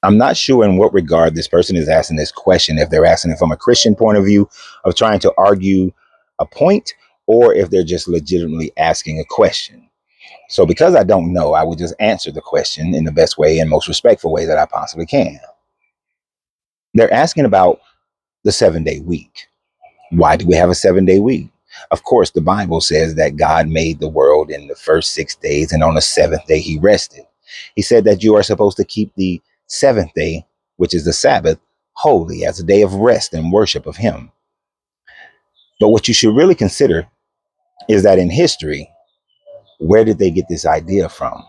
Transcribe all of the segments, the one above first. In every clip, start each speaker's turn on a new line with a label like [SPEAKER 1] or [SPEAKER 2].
[SPEAKER 1] I'm not sure in what regard this person is asking this question, if they're asking it from a Christian point of view of trying to argue a point, or if they're just legitimately asking a question. So because I don't know, I would just answer the question in the best way and most respectful way that I possibly can. They're asking about the 7-day week. Why do we have a 7-day week? Of course, the Bible says that God made the world in the first 6 days, and on the seventh day he rested. He said that you are supposed to keep the seventh day, which is the Sabbath, holy as a day of rest and worship of him. But what you should really consider is that in history, where did they get this idea from?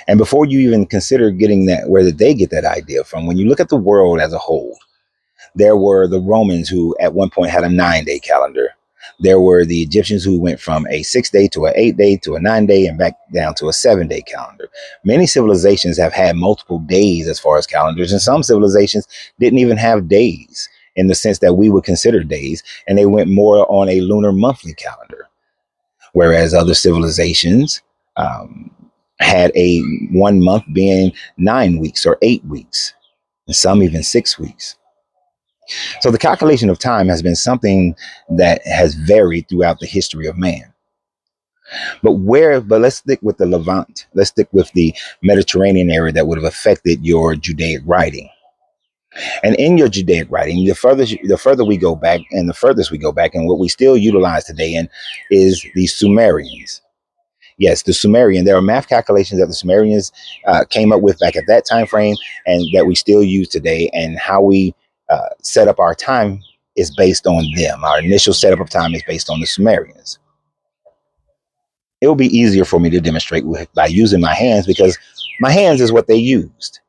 [SPEAKER 1] And before you even consider getting that, where did they get that idea from? When you look at the world as a whole, there were the Romans who at one point had a 9-day calendar. There were the Egyptians who went from a 6-day to an 8-day to a 9-day and back down to a 7-day calendar. Many civilizations have had multiple days as far as calendars, and some civilizations didn't even have days in the sense that we would consider days, and they went more on a lunar monthly calendar. Whereas other civilizations had a 1 month being 9 weeks or 8 weeks, and some even 6 weeks. So the calculation of time has been something that has varied throughout the history of man. But let's stick with the Levant. Let's stick with the Mediterranean area that would have affected your Judaic writing. And in your Judaic writing, the further we go back and the furthest we go back, and what we still utilize today is the Sumerians. Yes, the Sumerian. There are math calculations that the Sumerians came up with back at that time frame, and that we still use today. And how we set up our time is based on them. Our initial setup of time is based on the Sumerians. It will be easier for me to demonstrate by using my hands, because my hands is what they used.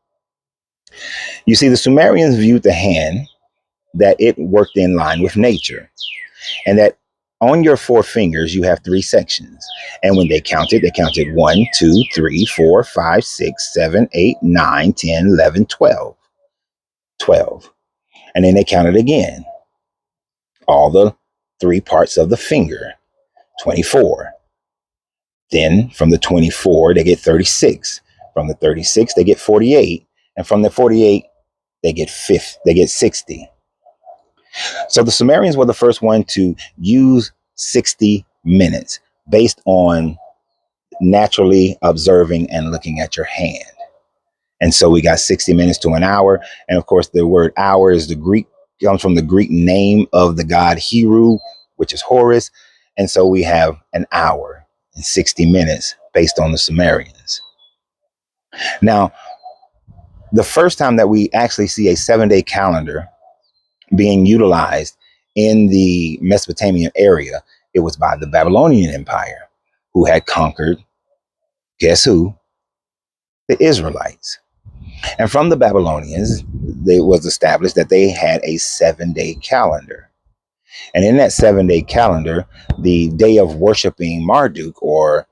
[SPEAKER 1] You see, the Sumerians viewed the hand that it worked in line with nature, and that on your 4 fingers, you have 3 sections. And when they counted 1, 2, 3, 4, 5, 6, 7, 8, 9, 10, 11, 12. 12. And then they counted again. All the 3 parts of the finger, 24. Then from the 24, they get 36. From the 36, they get 48. And from the 48, they get 60. So the Sumerians were the first one to use 60 minutes based on naturally observing and looking at your hand. And so we got 60 minutes to an hour. And of course, the word hour comes from the Greek name of the god Heru, which is Horus. And so we have an hour and 60 minutes based on the Sumerians. Now, the first time that we actually see a 7-day calendar being utilized in the Mesopotamian area, it was by the Babylonian Empire, who had conquered, guess who? The Israelites. And from the Babylonians, it was established that they had a 7-day calendar. And in that 7-day calendar, the day of worshiping Marduk, or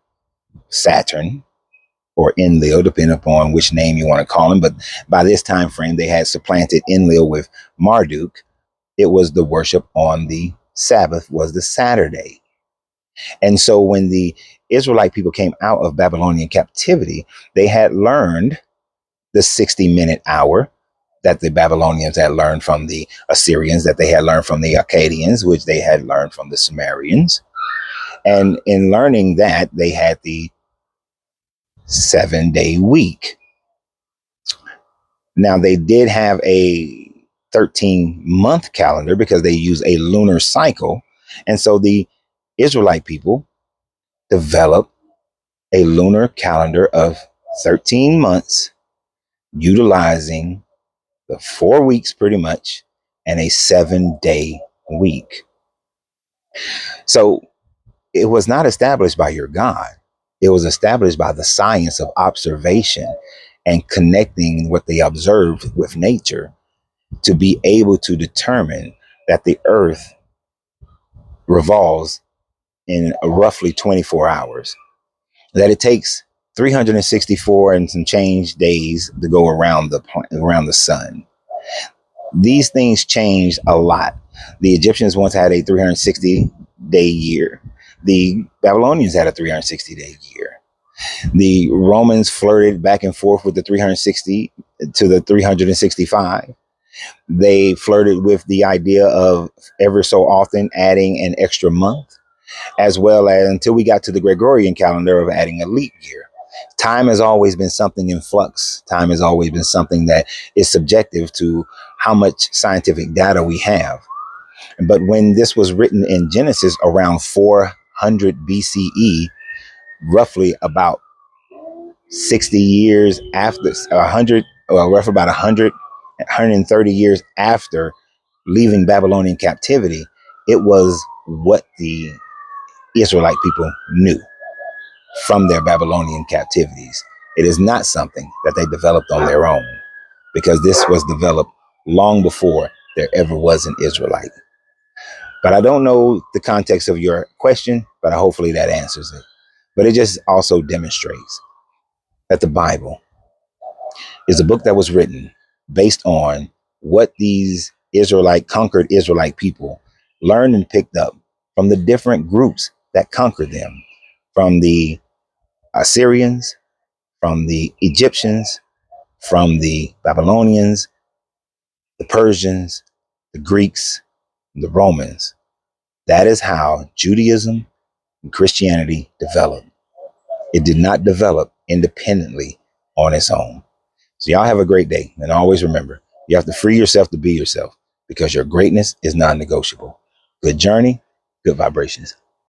[SPEAKER 1] Saturn, or Enlil, depending upon which name you want to call him. But by this time frame, they had supplanted Enlil with Marduk. It was the worship on the Sabbath, was the Saturday. And so when the Israelite people came out of Babylonian captivity, they had learned the 60-minute hour that the Babylonians had learned from the Assyrians, that they had learned from the Akkadians, which they had learned from the Sumerians. And in learning that, they had the 7-day week. Now, they did have a 13-month calendar because they use a lunar cycle. And so the Israelite people developed a lunar calendar of 13 months, utilizing the 4 weeks pretty much, and a 7-day week. So it was not established by your God. It was established by the science of observation and connecting what they observed with nature to be able to determine that the earth revolves in roughly 24 hours, that it takes 364 and some change days to go around the sun. These things changed a lot. The Egyptians once had a 360-day year. The Babylonians had a 360-day year. The Romans flirted back and forth with the 360 to the 365. They flirted with the idea of ever so often adding an extra month, as well as until we got to the Gregorian calendar of adding a leap year. Time has always been something in flux. Time has always been something that is subjective to how much scientific data we have. But when this was written in Genesis around 400 BCE, roughly about 60 years after 100, well, roughly about 100, 130 years after leaving Babylonian captivity, it was what the Israelite people knew from their Babylonian captivities. It is not something that they developed on their own, because this was developed long before there ever was an Israelite. But I don't know the context of your question, but hopefully that answers it. But it just also demonstrates that the Bible is a book that was written based on what these conquered Israelite people learned and picked up from the different groups that conquered them, from the Assyrians, from the Egyptians, from the Babylonians, the Persians, the Greeks, the Romans. That is how Judaism and Christianity developed. It did not develop independently on its own. So y'all have a great day. And always remember, you have to free yourself to be yourself, because your greatness is non-negotiable. Good journey, good vibrations.